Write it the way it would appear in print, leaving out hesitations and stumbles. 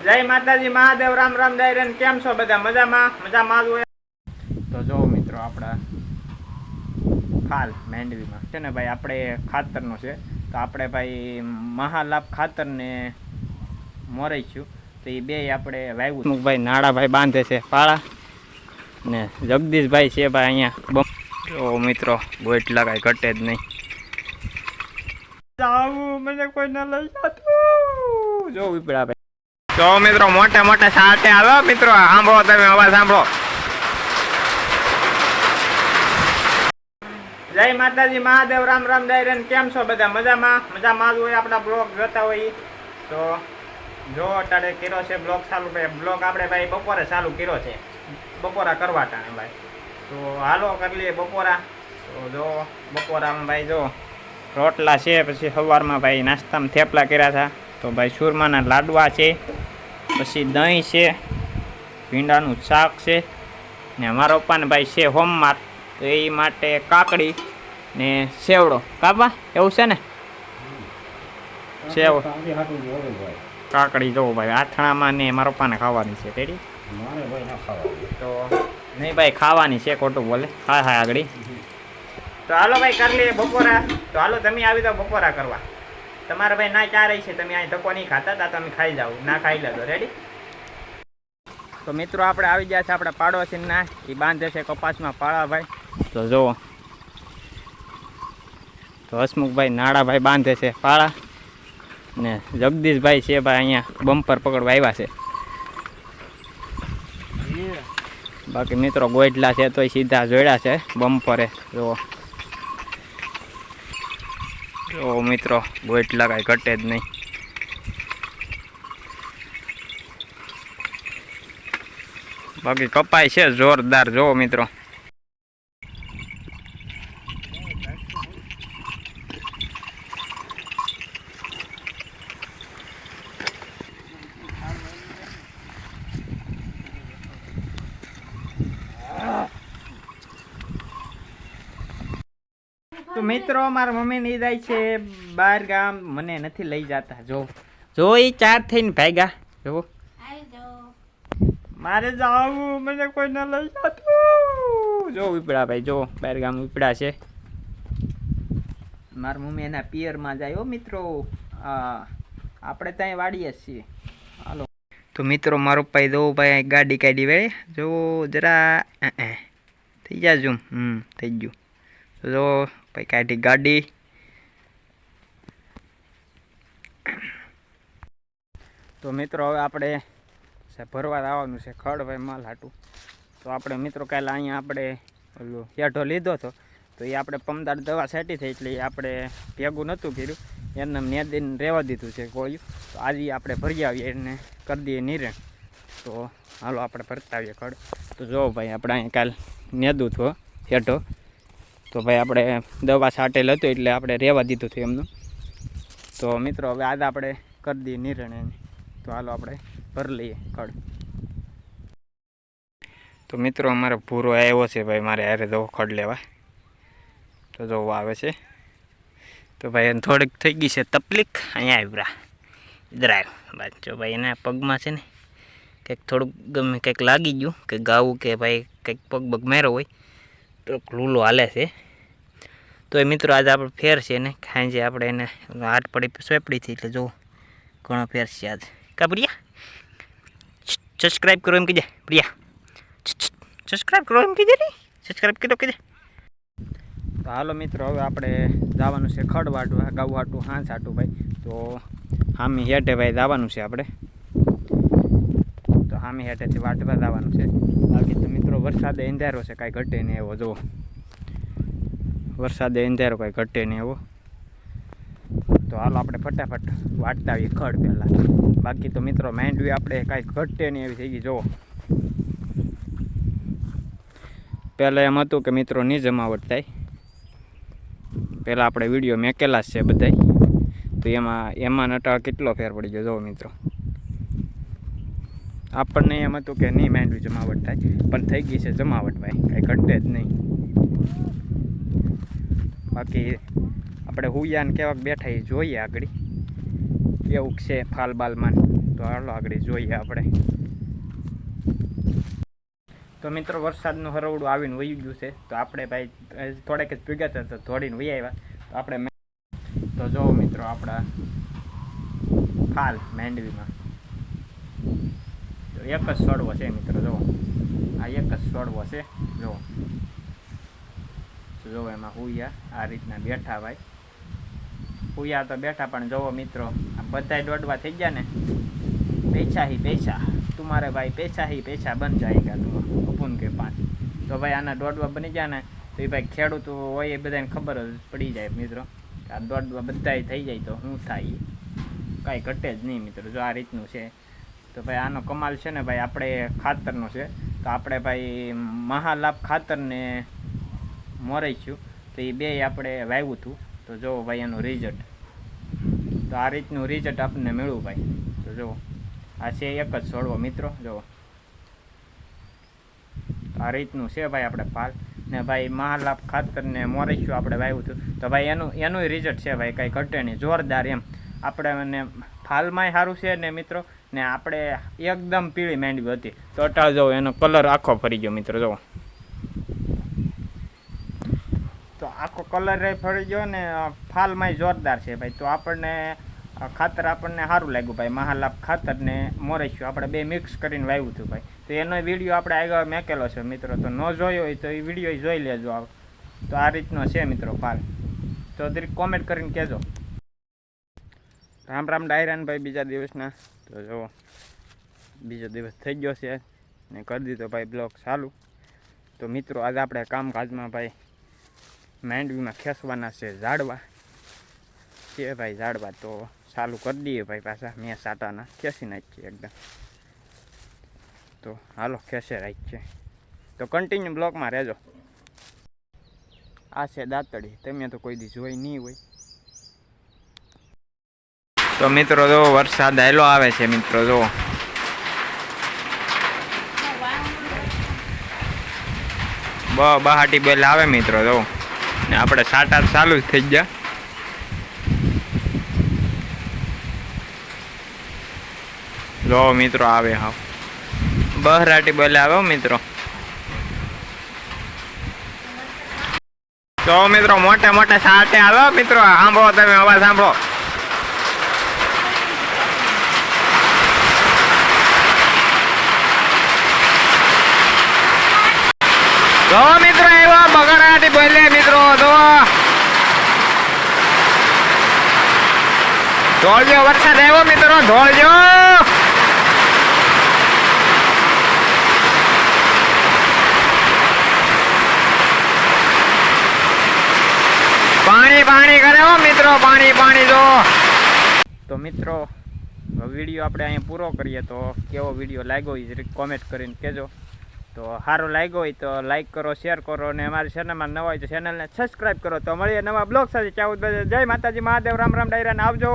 જય માતાજી મહાદેવ રામ રામ દાયરન કેમ છો બધા મજામાં જ હોય તો જો મિત્રો આપણા ફાલ માંડવીમાં છે ને ભાઈ આપણે ખાતરનો છે તો આપણે ભાઈ મહાલાભ ખાતરને મોરાઈશું તો એ બે આપણે વાવ્યું ભાઈ નાડાભાઈ બાંધે છે પાળા ને જગદીશભાઈ છે ભાઈ અહીંયા જો મિત્રો ગોઈટ લગાય ઘટે જ નહીં જાવું મને કોઈ ના લઈ જતું જો વિપડા ભાઈ તો મિત્રો મોટે મોટે સાથે હાલો મિત્રો સાંભળો તમે અવાજ સાંભળો જય માતાજી મહાદેવ રામ રામ દાયરન કેમ છો બધા મજામાં જ હોય આપણા બ્લોગ જોતા હોય તો જો અટાડે કર્યો છે બ્લોગ ચાલુ બ્લોગ આપણે ભાઈ બપોરે ચાલુ કર્યો છે બપોરા કરવા ટાણે ભાઈ તો હાલો કરી લઈએ બપોરા તો જો બપોરામાં ભાઈ જો રોટલા છે પછી સવારમાં ભાઈ નાસ્તામાં થેપલા કર્યા હતા તો ભાઈ સુરમાના લાડવા છે પછી દહીં છે ભીંડાનું શાક છે ને અમારા પપ્પાને ભાઈ છે હોમમાં તો એ માટે કાકડી ને સેવડો કાપા એવું છે ને સેવ કાકડી જોવો ભાઈ આથણામાં ને મારા પપ્પાને ખાવાની છે રેડી તો નહીં ભાઈ ખાવાની છે ખોટું બોલે હા આગળ તો હાલો ભાઈ કરી લઈએ બપોરા તો હાલો તમે આવી જાઓ બપોરા કરવા તમારા ભાઈ ના ક્યાં રહી છે તમે અહીં ધક્કો નહીં ખાતા તા તમે ખાઈ જાઓ ના ખાઈ લેજો રેડી તો મિત્રો આપણે આવી ગયા છે આપણે પાડોશીના એ બાંધે છે કપાસમાં પાળા ભાઈ તો જુઓ તો હસમુખભાઈ નાડાભાઈ બાંધે છે પાળા ને જગદીશભાઈ છે ભાઈ અહીંયા બમ્પર પકડવા આવ્યા છે બાકી મિત્રો ગોઈટલા છે તો સીધા જોડ્યા છે બમ્પરે જુઓ જો મિત્રો ગોઈટલા કાંઈ ઘટે જ નહીં બાકી કપાય છે જોરદાર જો મિત્રો તો મિત્રો મારા મમ્મી ને જાય છે બહાર ગામ મને નથી લઈ જતા જો એ ચાર થઈને ભાગ્યા જો મારે જાવું મને કોઈ ના લઈ જતું જો વિપડા ભાઈ જો બહાર ગામ વિપડા છે મારા મમ્મી એના પિયરમાં જાય હો મિત્રો આપણે ત્યાં વાડીએ જ છીએ હાલો તો મિત્રો મારો ભાઈ જો ભાઈ ગાડી કાઢી ભાઈ જો જરા થઈ જાજુ થઈ ગયું જો ભાઈ કાઢી ગાડી તો મિત્રો હવે આપણે ભરવા આવવાનું છે ખડ ભાઈ માલ હાટું તો આપણે મિત્રો કાલે અહીંયા આપણે ઓલું હેઠો લીધો હતો તો એ આપણે પમદાર દવા છાંટી થઈ એટલે આપણે ભેગું નહોતું કર્યું એમને નેદીને રહેવા દીધું છે ગોળ્યું તો આજે આપણે ભરી આવીએ એને કરી દઈએ નિરણ તો હાલો આપણે ભરતા આવીએ ખડ તો જો ભાઈ આપણે અહીંયા કાલે નેદું હતું હેઠો તો ભાઈ આપણે દવા છાંટેલ હતું એટલે આપણે રહેવા દીધું હતું એમનું તો મિત્રો હવે આજે આપણે કરી દઈએ નિરણ એને તો હાલો આપણે ભરી લઈએ ખડ તો મિત્રો અમારે પૂરો આવ્યો છે ભાઈ મારે હારે જવો ખડ લેવા તો જોવો આવે છે તો ભાઈ એને થોડીક થઈ ગઈ છે તકલીફ અહીંયા આવ્યા ઇધર આવ્યો બસ જો ભાઈ એના પગમાં છે ને કંઈક થોડુંક ગમે કંઈક લાગી ગયું કે ગાવું કે ભાઈ કંઈક પગ બગ માર્યો હોય તો લૂલો હાલે છે તો એ મિત્રો આજે આપણે ફેર છે ને ખાંજે આપણે એને હાથ પડી સોંપડીથી એટલે જો ઘણો ફેર છે આજે કા પ્રિયા સબસ્ક્રાઈબ કરો એમ કીધે પ્રિયા સબસ્ક્રાઈબ કરો એમ કીધે ને સબસ્ક્રાઈબ કરો કીધે તો હાલો મિત્રો હવે આપણે જવાનું છે ખડ વાટવા ગાઉ હાટું હાંસ હાટું ભાઈ તો હામી હેઠે ભાઈ જવાનું છે આપણે તો હામી હેઠેથી વાટવા જવાનું છે બાકી તો મિત્રો વરસાદે અંધારો છે કાંઈ ઘટે નહીં એવો જુઓ વરસાદે અંધારો કાંઈ ઘટે નહીં એવો તો હાલો આપણે ફટાફટ વાટતા આવીએ ખડ પહેલાં બાકી તો મિત્રો માંડવી આપણે કાંઈ ઘટે નહીં એવી થઈ ગઈ જુઓ પહેલાં એમ હતું કે મિત્રો નહીં જમાવટ થાય પહેલાં આપણે વિડીયો મેકેલા જ છે બધાય તો એમાં નટા કેટલો ફેર પડી ગયો જુઓ મિત્રો આપણને એમ હતું કે નહીં માંડવી જમાવટ થાય પણ થઈ ગઈ છે જમાવટ ભાઈ કાંઈ ઘટે જ નહીં બાકી આપણે હુયાને કેવાક બેઠા એ જોઈએ આગળ એવું છે ફાલ બાલમાં તો હાલો આગળ જોઈએ આપણે. તો મિત્રો વરસાદનું હરવડું આવીને વહી ગયું છે. તો આપણે ભાઈ થોડેક જ ભેગા થયા તો દોડીને વહી આવ્યા. તો આપણે તો જો મિત્રો આપણા ફાલ માંડવીમાં તો એક જ છોડવો છે મિત્રો. જો આ એક જ છોડવો છે. જો એમાં હુયા આ રીતના બેઠા ભાઈ. હુયા તો બેઠા પણ જોવો મિત્રો આ બધા દોડવા થઈ ગયા ને. પૈસા ही પૈસા तुम्हारे भाई પૈસા ही પૈસા બન જાયગા તું અપુન કે પાસ. તો ભાઈ આના દોડવા બની ગયા ને તો એ ભાઈ ખેડૂત હોય એ બધાને ખબર જ પડી જાય મિત્રો. આ દોડવા બધા થઈ જાય તો શું થાય, કાંઈ ઘટે જ નહીં મિત્રો. જો આ રીતનું છે. તો ભાઈ આનો કમાલ છે ને ભાઈ આપણે ખાતરનો છે. તો આપણે ભાઈ મહાલાભ ખાતરને મોરાઈશું તો એ બે આપણે વાવ્યું હતું. તો જો ભાઈ એનું રિઝલ્ટ તો આ રીતનું રિઝલ્ટ આપણને મળ્યું ભાઈ. તો જો આ છે એક જ છોડવો મિત્રો. જો આ રીતનું છે ભાઈ આપણે ફાલ ને ભાઈ મહાલાભ ખાતરને મોરાઈશું આપણે વાવ્યું હતું. તો ભાઈ એનું રિઝલ્ટ છે ભાઈ, કાંઈ ઘટે નહીં, જોરદાર એમ. આપણે ફાલમાંય સારું છે ને મિત્રો. ને આપણે એકદમ પીળી માંડવી હતી તો અટાળ જો એનો કલર આખો ફરી ગયો મિત્રો. જો તો આખો કલર ફરી ગયો ને ફાલમાંય જોરદાર છે ભાઈ. તો આપણને ખાતર આપણને સારું લાગ્યું ભાઈ. મહાલાભ ખાતરને મોરાઈશું આપણે બે મિક્સ કરીને વાવ્યું હતું ભાઈ. તો એનો વિડીયો આપણે આગળ મેકેલો છે મિત્રો. તો ન જોયો હોય તો એ વિડીયો જોઈ લેજો. તો આ રીતનો છે મિત્રો ફાલ. તો દરેક કોમેન્ટ કરીને કહેજો. રામ રામ ડાયરાન ભાઈ બીજા દિવસના. તો જો બીજો દિવસ થઈ ગયો છે ને કરી દીધો ભાઈ બ્લોગ ચાલુ. તો મિત્રો આજે આપણે કામકાજમાં ભાઈ માંડવીમાં ખેંચવાના છે ઝાડવા છે ભાઈ. ઝાડવા તો ચાલુ કરી દઈએ ભાઈ. પાછા મેં સાટાના ખેંચી નાખીએ એકદમ. તો હાલો ખેંચે રાખીએ. તો કન્ટિન્યુ બ્લોગમાં રહેજો. આ છે દાંતડી, તમે તો કોઈ દી જોઈ નહીં હોય. તો મિત્રો જો વરસાદ આયલો આવે છે મિત્રો. જો બહાટી બેલ આવે મિત્રો. જો ને આપણે સાટા ચાલુ જ થઈ ગયા. જો મિત્રો આવે હા બહરાટી બેલ આવે મિત્રો. તો મિત્રો મોટે મોટે સાટે આવે મિત્રો. સાંભળો તમે અવાજ સાંભળો. જો મિત્રો એવા બગડાટી બોલે મિત્રો. તો ધોળજો વરસાદ આવ્યો મિત્રો. ધોળજો પાણી પાણી કરે હો મિત્રો. પાણી પાણી જો. તો મિત્રો વિડીયો આપણે અહીંયા પૂરો કરીએ. તો કેવો વિડીયો લાગ્યો એ કોમેન્ટ કરીને કહેજો. તો સારું લાગ્યો હોય તો લાઈક કરો, શેર કરો અને અમારી ચેનલમાં નવા હોય તો ચેનલને સબસ્ક્રાઈબ કરો. તો મળીએ નવા બ્લોગ સાથે. જય માતાજી, મહાદેવ, રામ રામ ડાયરાને આવજો.